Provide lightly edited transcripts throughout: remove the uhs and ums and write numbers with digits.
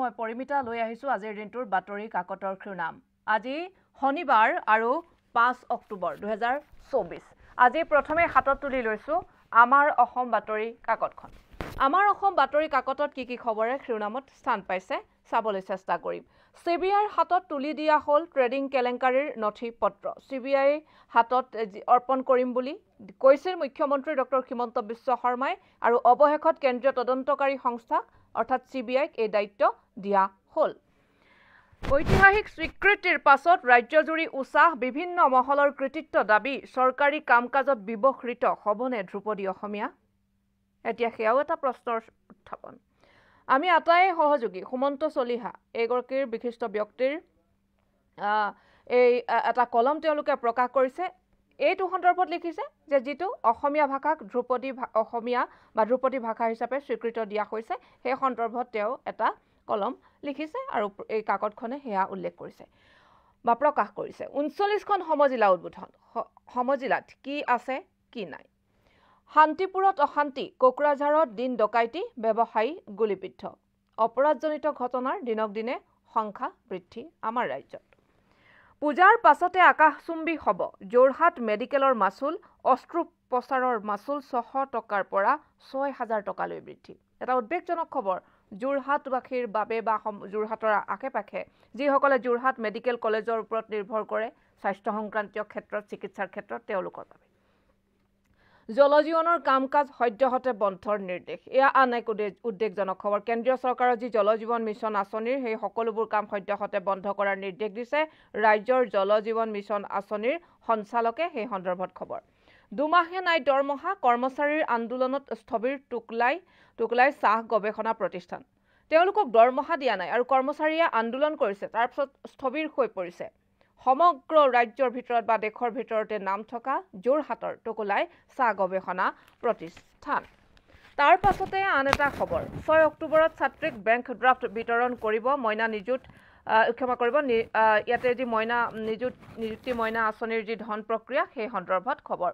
মই পৰিমিতা লৈ আহিছো আজিৰ দিনটোৰ বাতৰি কাকতৰ শিৰোনাম আজি শনিবাৰ আৰু 5 অক্টোবৰ 2024 আজি প্ৰথমে হাতত তুলি লৈছো আমাৰ অসম বাতৰি কাকতখন আমাৰ অসম বাতৰি কাকতত কি খবৰে শিৰোনামত স্থান পাইছে চাবলৈ চেষ্টা কৰিম সিবিআইৰ হাতত তুলি দিয়া হল ট্ৰেডিং কেলেংকাৰীৰ নথি পত্ৰ সিবিআই হাতত অৰ্পণ কৰিম বুলি কৈছিল মুখ্যমন্ত্ৰী ডক্টৰ হিমন্ত বিশ্ব শৰ্মাই আৰু অৱশেষত কেন্দ্ৰীয় তদন্তকাৰী সংস্থা অৰ্থাৎ সিবিআইক এই দায়িত্ব দিয়া হল ঐতিহাসিক স্বীকৃতিৰ পাছত ৰাজ্যজুৰি উৎসাহ বিভিন্ন মহলৰ কৃতিত্ব দাবী চৰকাৰী কামকাজত ব্যৱহৃত হবনে ধ্ৰুপদী অসমীয়া এতিয়া হেয়াও এটা প্ৰশ্নৰ উত্থাপন আমি আটাই সহযোগী সুমন্ত চলিহা এগৰাকীৰ বিশিষ্ট ব্যক্তিৰ এই এটা কলম তেওঁলোকে প্ৰকাশ কৰিছে এইটো সন্দৰ্ভত লিখিছে যে যেটো অসমীয়া ভাষাক ধ্ৰুপদী অসমীয়া বা ধ্ৰুপদী ভাষা হিচাপে স্বীকৃতি দিয়া হৈছে সেই সন্দৰ্ভত তেওঁ এটা কলম লিখিছে আৰু এই কাকতখনে হেয়া উল্লেখ কৰিছে বা প্ৰকাশ কৰিছে 39খন সমজিলা উদ্বোধন সমজিলাত কি আছে কি নাই শান্তিপুৰত অশান্তি কোকৰাঝাৰত দিন ডকাইতি ব্যৱসায়ী গুলিবিদ্ধ অপৰাধজনিত ঘটনাৰ দিনক দিনে সংখ্যা বৃদ্ধি আমাৰ ৰাজ্যত পূজাৰ পাছতে আকাশচুম্বী হ'ব যোৰহাট মেডিকেলৰ মাসুল অস্ত্ৰোপচাৰৰ মাসুল 600 টকাৰ পৰা 6000 টকালৈ বৃদ্ধি এটা উদ্বেগজনক খবৰ যোৰহাটবাসীৰ বাবে বা যোৰহাটৰ আশে-পাশে যিসকলে যোৰহাট মেডিকেল কলেজৰ ওপৰত নিৰ্ভৰ কৰে স্বাস্থ্য সংক্ৰান্তীয় ক্ষেত্ৰত চিকিৎসাৰ ক্ষেত্ৰত তেওঁলোকৰ বাবে জলজীৱনৰ কামকাজ সদ্যহতে বন্ধৰ নিৰ্দেশ এয়া আন এক উদ্বেগজনক খবৰ কেন্দ্ৰীয় চৰকাৰৰ যি জলজীৱন মিছন আঁচনিৰ সেই সকলোবোৰ কাম সদ্যহতে বন্ধ কৰাৰ নিৰ্দেশ দিছে ৰাজ্যৰ জলজীৱন মিছন আঁচনিৰ সঞ্চালকে সেই সন্দৰ্ভত খবৰ দুমাহে নাই দৰমহা কৰ্মচাৰীৰ আন্দোলনত স্থবিৰ টুকলাই চাহ গৱেষণা প্ৰতিষ্ঠান তেওঁলোকক দৰমহা দিয়া নাই আৰু কৰ্মচাৰীয়ে আন্দোলন কৰিছে তাৰ পিছত স্থবিৰ হৈ পৰিছে সমগ্ৰ ৰাজ্যৰ ভিতৰত বা দেশৰ ভিতৰতে নাম থকা যোৰহাটৰ টুকলাই চাহ গৱেষণা প্ৰতিষ্ঠান তাৰ পাছতে আন এটা খবৰ 6 অক্টোবৰত ছাত্ৰীক বেংক ড্ৰাফ্ট বিতৰণ কৰিব মইনা নিযুত ক্ষমা কৰিব ইয়াতে যি মইনা নিযুক্তি মইনা আঁচনিৰ যি ধন প্ৰক্ৰিয়া সেই সন্দৰ্ভত খবৰ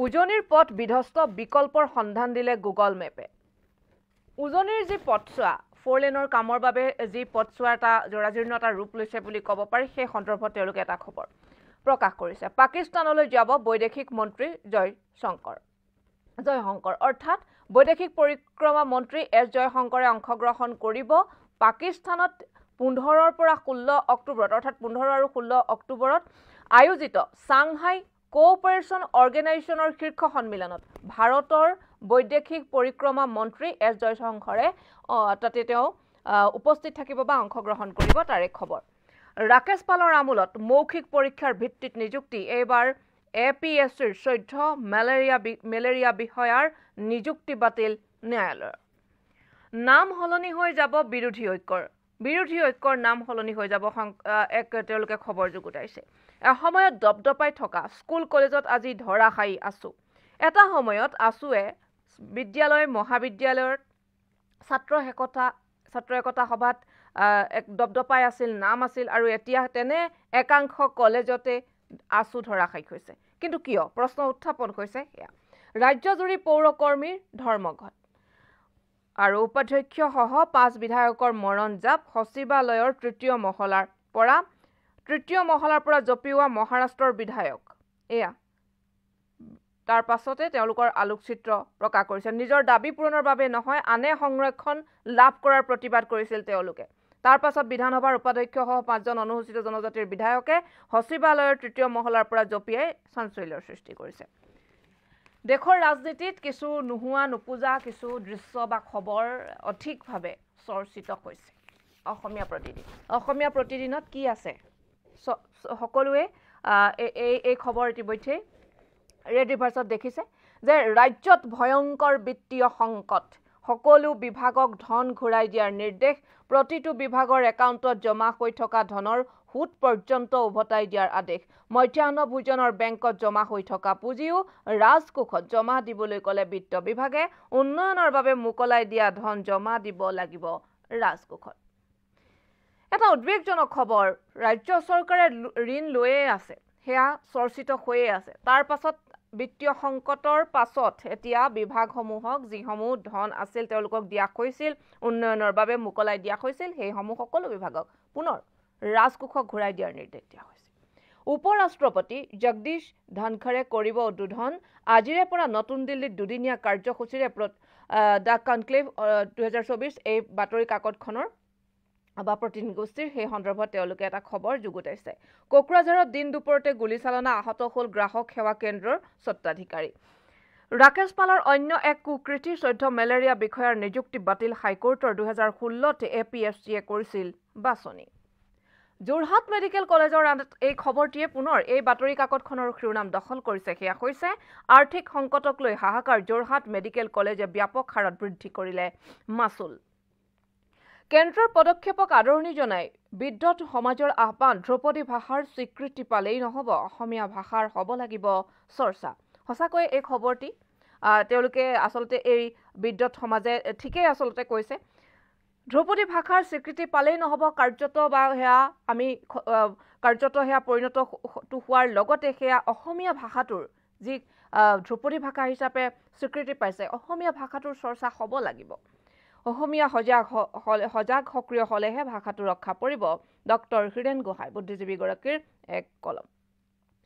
উজনিৰ পথ বিধ্বস্ত বিকল্পৰ সন্ধান দিলে গুগল মেপে উজনিৰ যি পথছোৱা 4 লেনৰ কামৰ বাবে যি পথছোৱা এটা জৰাজীৰ্ণতা ৰূপ লৈছে বুলি ক'ব পাৰি সেই সন্দৰ্ভত তেওঁলোকে এটা খবৰ প্ৰকাশ কৰিছে পাকিস্তানলৈ যাব বৈদেশিক মন্ত্ৰী জয়শংকৰ অৰ্থাৎ বৈদেশিক পৰিক্ৰমা মন্ত্ৰী এছ জয়শংকৰে অংশগ্ৰহণ কৰিব পাকিস্তানত 15ৰ পৰা 16 অক্টোবৰত অৰ্থাৎ 15 আৰু 16 অক্টোবৰত আয়োজিত সাংহাই কোঅপাৰেশ্যন অৰ্গেনাইজেশ্যনৰ শীৰ্ষ সন্মিলনত ভাৰতৰ বৈদেশিক পৰিক্ৰমা মন্ত্ৰী এছ জয়শংকৰে তাতে তেওঁ উপস্থিত থাকিব বা অংশগ্ৰহণ কৰিব তাৰে খবৰ ৰাকেশ পালৰ আমোলত মৌখিক পৰীক্ষাৰ ভিত্তিত নিযুক্তি এইবাৰ এপিএছচিৰ 14 মেলেৰিয়া বিষয়াৰ নিযুক্তি বাতিল ন্যায়ালয়ৰ নাম হলনি হৈ যাব বিৰোধী ঐক্যৰ নাম হলনি হৈ যাব এক তেওঁলোকে খবৰ যুগুতাইছে এসময়ত দপদপাই থকা স্কুল কলেজত আজি ধৰাশায়ী আছু এটা সময়ত আছুৱে বিদ্যালয় মহাবিদ্যালয়ৰ ছাত্ৰ একতা সভাত এক দপদপাই আছিল নাম আছিল আৰু এতিয়া তেনে একাংশ কলেজতে আছু ধৰাশায়ী হৈছে কিন্তু কিয় প্ৰশ্ন উত্থাপন হৈছে এয়া ৰাজ্যজুৰি পৌৰকৰ্মীৰ ধৰ্মঘট আৰু উপাধ্যক্ষ সহ 5 বিধায়কৰ মৰণ জাপ সচিবালয়ৰ তৃতীয় মহলাৰ পৰা জপিওৱা মহাৰাষ্ট্ৰৰ বিধায়ক এয়া তাৰ পাছতে তেওঁলোকৰ আলোকচিত্ৰ প্ৰকাশ কৰিছে নিজৰ দাবী পূৰণৰ বাবে নহয় আনে সংৰক্ষণ লাভ কৰাৰ প্ৰতিবাদ কৰিছিল তেওঁলোকে তাৰ পাছত বিধানসভাৰ উপাধ্যক্ষ সহ 5 জন অনুসূচিত জনজাতিৰ বিধায়কে সচিবালয়ৰ তৃতীয় মহলাৰ পৰা জপিয়াই চাঞ্চল্যৰ সৃষ্টি কৰিছে দেশৰ ৰাজনীতিত কিছু নোহোৱা নোপোজা কিছু দৃশ্য বা খবৰ অধিকভাৱে চৰ্চিত হৈছে অসমীয়া প্ৰতিদিনত কি আছে সকলোৱে এই খবৰ ইতিমধ্যে ৰেড ৰিভাৰ্ছত দেখিছে যে ৰাজ্যত ভয়ংকৰ বিত্তীয় সংকট সকলো বিভাগক ধন ঘূৰাই দিয়াৰ নিৰ্দেশ প্ৰতিটো বিভাগৰ একাউণ্টত জমা হৈ থকা ধনৰ সুদ পৰ্যন্ত উভতাই দিয়াৰ আদেশ মধ্যাহ্ন ভোজনৰ বেংকত জমা হৈ থকা পুঁজিও ৰাজকোষত জমা দিবলৈ ক'লে বিত্ত বিভাগে উন্নয়নৰ বাবে মুকলাই দিয়া ধন জমা দিব লাগিব ৰাজকোষত এটা উদ্বেগজনক খবৰ ৰাজ্য চৰকাৰে ঋণ লৈয়ে আছে হেয়া চৰ্চিত হৈয়ে আছে তাৰ পাছত বিত্তীয় সংকটৰ পাছত এতিয়া বিভাগসমূহক যিসমূহ ধন আছিল তেওঁলোকক দিয়া হৈছিল উন্নয়নৰ বাবে মুকলাই দিয়া হৈছিল সেইসমূহ সকলো বিভাগক পুনৰ ৰাজকোষক ঘূৰাই দিয়াৰ নিৰ্দেশ দিয়া হৈছে উপৰাষ্ট্ৰপতি জগদীশ ধনখৰে কৰিব উদ্বোধন আজিৰে পৰা নতুন দিল্লীত দুদিনীয়া কাৰ্যসূচীৰে দা কনক্লেভ 2024 এই বাতৰি কাকতখনৰ বা প্ৰতিনিধি গোষ্ঠীৰ সেই সন্দৰ্ভত তেওঁলোকে এটা খবৰ যুগুতাইছে কোকৰাঝাৰত দিন দুপৰতে গুলীচালনা আহত হ'ল গ্ৰাহক সেৱা কেন্দ্ৰৰ স্বত্বাধিকাৰী ৰাকেশ পালৰ অন্য এক কুকৃতি 14 মেলেৰিয়া বিষয়াৰ নিযুক্তি বাতিল হাইকোৰ্টৰ 2016তে এপিএফচিয়ে কৰিছিল বাছনি যোৰহাট মেডিকেল কলেজৰ এই খবৰটিয়ে পুনৰ এই বাতৰি কাকতখনৰ শিৰোনাম দখল কৰিছে সেয়া হৈছে আৰ্থিক সংকটক লৈ হাহাকাৰ যোৰহাট মেডিকেল কলেজে ব্যাপক হাৰত বৃদ্ধি কৰিলে মাচুল কেন্দ্ৰৰ পদক্ষেপক আদৰণি জনাই বিদ্যুৎ সমাজৰ আহ্বান ধ্ৰুপদী ভাষাৰ স্বীকৃতি পালেই নহব অসমীয়া ভাষাৰ হ'ব লাগিব চৰ্চা সঁচাকৈ এই খবৰটি তেওঁলোকে আসলতে এই বিদ্যুৎ সমাজে ঠিকই আসলতে কৈছে ধ্ৰুপদী ভাষাৰ স্বীকৃতি পালেই নহব কাৰ্যত বা হেয়া আমি কাৰ্যত হেয়া পৰিণত হোৱাৰ লগতে হেয়া অসমীয়া ভাষাটোৰ যি ধ্ৰুপদী ভাষা হিচাপে স্বীকৃতি পাইছে অসমীয়া ভাষাটোৰ চৰ্চা হ'ব লাগিব অসমীয়া সজাগ সক্ৰিয় হলেহে ভাষাটো ৰক্ষা পৰিব ডক্টৰ হিৰেণ গোহাঁই বুদ্ধিজীৱী গৰাকীৰ এক কলম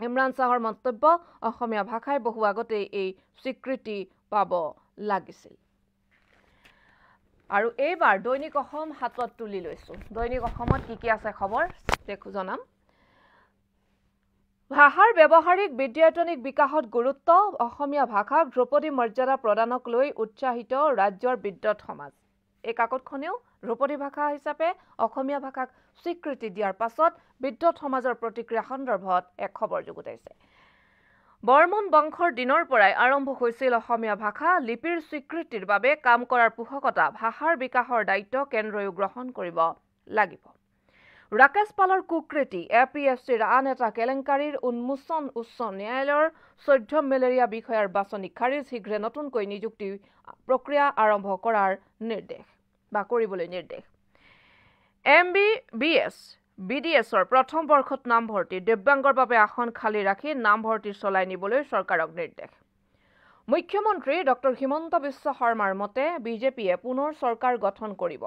ইমৰান শাহৰ মন্তব্য অসমীয়া ভাষাই বহু আগতে এই স্বীকৃতি পাব লাগিছিল আৰু এইবাৰ দৈনিক অসম হাতত তুলি লৈছো দৈনিক অসমত কি আছে খবৰ দেখো জনাম ভাষাৰ ব্যৱহাৰিক বিদ্যায়তনিক বিকাশত গুৰুত্ব অসমীয়া ভাষাক ধ্ৰুপদী মৰ্যাদা প্ৰদানক লৈ উৎসাহিত ৰাজ্যৰ বিদ্যুৎ সমাজ এই কাকতখনেও ধ্ৰুপদী ভাষা হিচাপে অসমীয়া ভাষাক স্বীকৃতি দিয়াৰ পাছত বিদ্যুৎ সমাজৰ প্ৰতিক্ৰিয়া সন্দৰ্ভত এক খবৰ যুগুতাইছে বৰ্মন বংশৰ দিনৰ পৰাই আৰম্ভ হৈছিল অসমীয়া ভাষা লিপিৰ স্বীকৃতিৰ বাবে কাম কৰাৰ পোষকতা ভাষাৰ বিকাশৰ দায়িত্ব কেন্দ্ৰই গ্ৰহণ কৰিব লাগিব ৰাকেশ পালৰ কুকৃতি এপিএফচিৰ আন এটা কেলেংকাৰীৰ উন্মোচন উচ্চ ন্যায়ালয়ৰ 14 মেলেৰিয়া বিষয়াৰ বাছনি খাৰিজ শীঘ্ৰে নতুনকৈ নিযুক্তি প্ৰক্ৰিয়া আৰম্ভ কৰাৰ নিৰ্দেশ বা কৰিবলৈ নিৰ্দেশ MBBS BDSৰ প্ৰথম বৰ্ষত নামভৰ্তি দিব্যাংগৰ বাবে আসন খালি ৰাখি নামভৰ্তি চলাই নিবলৈ চৰকাৰক নিৰ্দেশ মুখ্যমন্ত্ৰী ডক্টৰ হিমন্ত বিশ্ব শৰ্মাৰ মতে বিজেপিয়ে পুনৰ চৰকাৰ গঠন কৰিব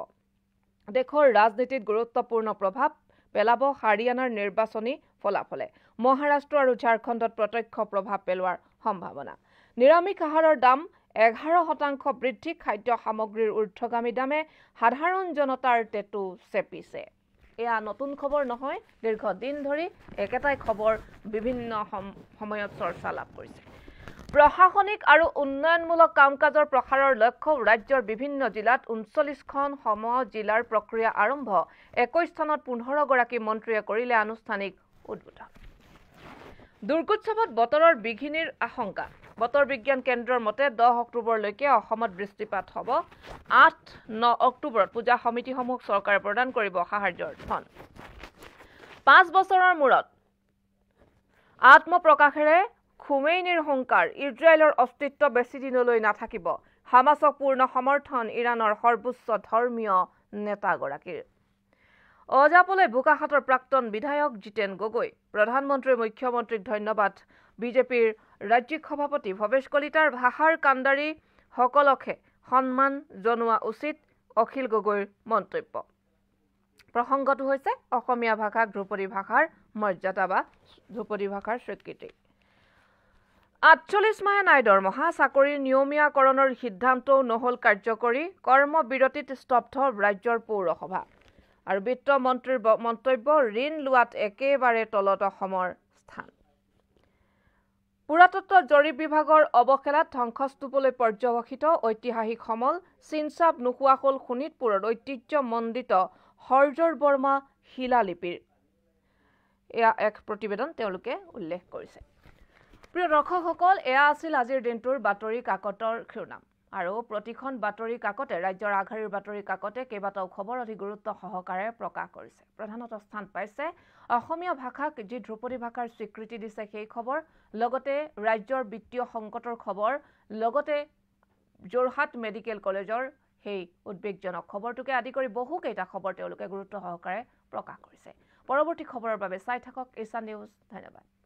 দেশৰ ৰাজনীতিত গুৰুত্বপূৰ্ণ প্ৰভাৱ পেলাব হাৰিয়ানাৰ নিৰ্বাচনী ফলাফলে মহাৰাষ্ট্ৰ আৰু ঝাৰখণ্ডত প্ৰত্যক্ষ প্ৰভাৱ পেলোৱাৰ সম্ভাৱনা নিৰামিষ আহাৰৰ দাম 11% বৃদ্ধি খাদ্য সামগ্ৰীৰ ঊৰ্ধ্বগামী দামে সাধাৰণ জনতাৰ টেটু চেপিছে এয়া নতুন খবৰ নহয় দীৰ্ঘদিন ধৰি একেটাই খবৰ বিভিন্ন সময়ত চৰ্চা লাভ কৰিছে প্ৰশাসনিক আৰু উন্নয়নমূলক কাম-কাজৰ প্ৰসাৰৰ লক্ষ্য ৰাজ্যৰ বিভিন্ন জিলাত 39খন সম জিলাৰ প্ৰক্ৰিয়া আৰম্ভ 21 স্থানত 15 গৰাকী মন্ত্ৰীয়ে কৰিলে আনুষ্ঠানিক উদ্বোধন দুৰ্গোৎসৱত বতৰৰ বিঘিনিৰ আশংকা বতৰ বিজ্ঞান কেন্দ্ৰৰ মতে 10 অক্টোবৰলৈকে অসমত বৃষ্টিপাত হ'ব 8-9 অক্টোবৰত পূজা সমিতিসমূহক চৰকাৰে প্ৰদান কৰিব সাহায্যৰ ধন 5 বছৰৰ মূৰত আত্মপ্ৰকাশেৰে খুমেইনিৰ হুংকাৰ ইজৰাইলৰ অস্তিত্ব বেছি দিনলৈ নাথাকিব হামাছক পূৰ্ণ সমৰ্থন ইৰাণৰ সৰ্বোচ্চ ধৰ্মীয় নেতাগৰাকীৰ অজাপলৈ বোকাখাতৰ প্ৰাক্তন বিধায়ক জিতেন গগৈ প্ৰধানমন্ত্ৰী মুখ্যমন্ত্ৰীক ধন্যবাদ বিজেপিৰ ৰাজ্যিক সভাপতি ভৱেশ কলিতাৰ ভাষাৰ কাণ্ডাৰী সকলকে সন্মান জনোৱা উচিত অখিল গগৈৰ মন্তব্য প্ৰসংগটো হৈছে অসমীয়া ভাষাক ধ্ৰুপদী ভাষাৰ মৰ্যাদা বা ধ্ৰুপদী ভাষাৰ স্বীকৃতি 48 মাহে নাই দৰমহা চাকৰিৰ নিয়মীয়াকৰণৰ সিদ্ধান্তও নহল কাৰ্যকৰী কৰ্মবিৰতিত স্তব্ধ ৰাজ্যৰ পৌৰসভা আৰু বিত্ত মন্ত্ৰীৰ মন্তব্য ঋণ লোৱাত একেবাৰে তলত অসমৰ স্থান পুৰাতত্ত্ব জৰীপ বিভাগৰ অৱহেলাত ধ্বংসস্তূপলৈ পৰ্যবেক্ষিত ঐতিহাসিক সমল চিনচাপ নোহোৱা হ'ল শোণিতপুৰৰ ঐতিহ্যমণ্ডিত হৰ্জৰ বৰ্মা শিলালিপিৰ এয়া এক প্ৰতিবেদন তেওঁলোকে উল্লেখ কৰিছে প্ৰিয় দৰ্শকসকল এয়া আছিল আজিৰ দিনটোৰ বাতৰি কাকতৰ শিৰোনাম আৰু প্ৰতিখন বাতৰি কাকতে ৰাজ্যৰ আগশাৰীৰ বাতৰি কাকতে কেইবাটাও খবৰ অতি গুৰুত্ব সহকাৰে প্ৰকাশ কৰিছে প্ৰধানত স্থান পাইছে অসমীয়া ভাষাক যি ধ্ৰুপদী ভাষাৰ স্বীকৃতি দিছে সেই খবৰ লগতে ৰাজ্যৰ বিত্তীয় সংকটৰ খবৰ লগতে যোৰহাট মেডিকেল কলেজৰ সেই উদ্বেগজনক খবৰটোকে আদি কৰি বহুকেইটা খবৰ তেওঁলোকে গুৰুত্ব সহকাৰে প্ৰকাশ কৰিছে পৰৱৰ্তী খবৰৰ বাবে চাই থাকক এছা নিউজ ধন্যবাদ